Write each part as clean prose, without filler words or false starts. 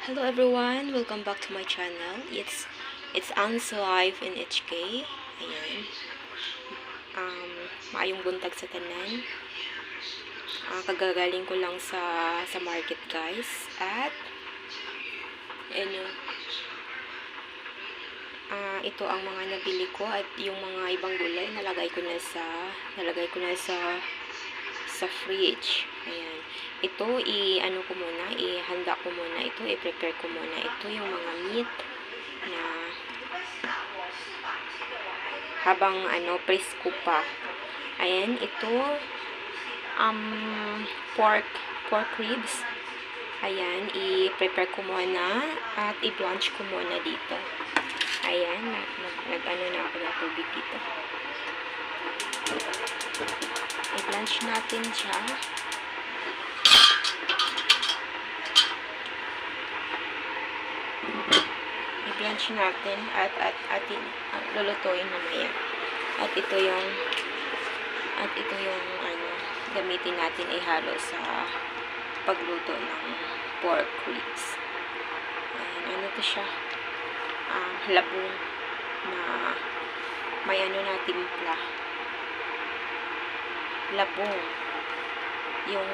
Hello everyone, welcome back to my channel. It's An's Life in HK. Ayan. Maayong buntag sa tanan. Kagagaling ko lang sa market, guys. At ano, ito ang mga nabili ko at yung mga ibang gulay nalagay ko na sa fridge. Ayan. Ito ihanda ko muna ito, i-prepare ko muna ito yung mga meat na habang presko pa. Ayan, ito pork ribs. Ayan, i-prepare ko muna at i-blanch ko muna dito. Ayan, nag-ano na ako ng tubig dito. I-blanch natin siya. I-blanch natin at atin lulutuin mamaya. At ito yung gamitin natin ihalo sa pagluto ng pork ribs. Ayan, to siya? Labong na may na timpla. Labong. Yung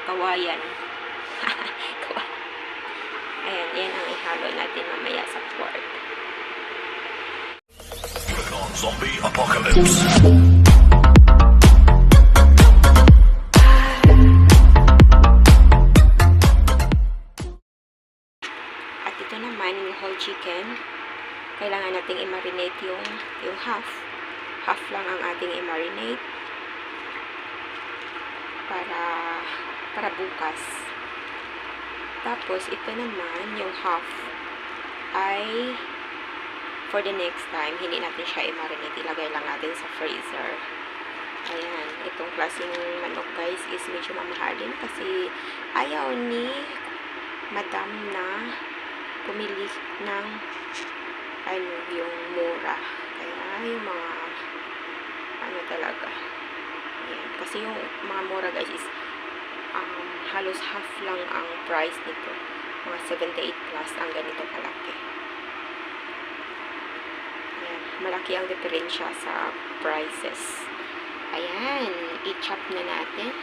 kawayan. Ayan, yan ang ihalo natin mamaya sa pork. Zombie apocalypse. At ito naman, yung whole chicken. Kailangan nating i-marinate yung half. Half lang ang ating i-marinate para bukas. Tapos, ito naman, yung half ay for the next time, hindi natin siya i-marinate. Ilagay lang natin sa freezer. Ayan. Itong klaseng manok, guys, is medyo mamahalin kasi ayaw ni madam na pumili ng yung mura. Kaya, yung mga talaga. Ayan. Kasi yung mga mura, guys, is halos half lang ang price nito. Mga 78 plus ang ganito kalaki. Ayan, malaki ang diferensya sa prices. Ayan, i-chop na natin.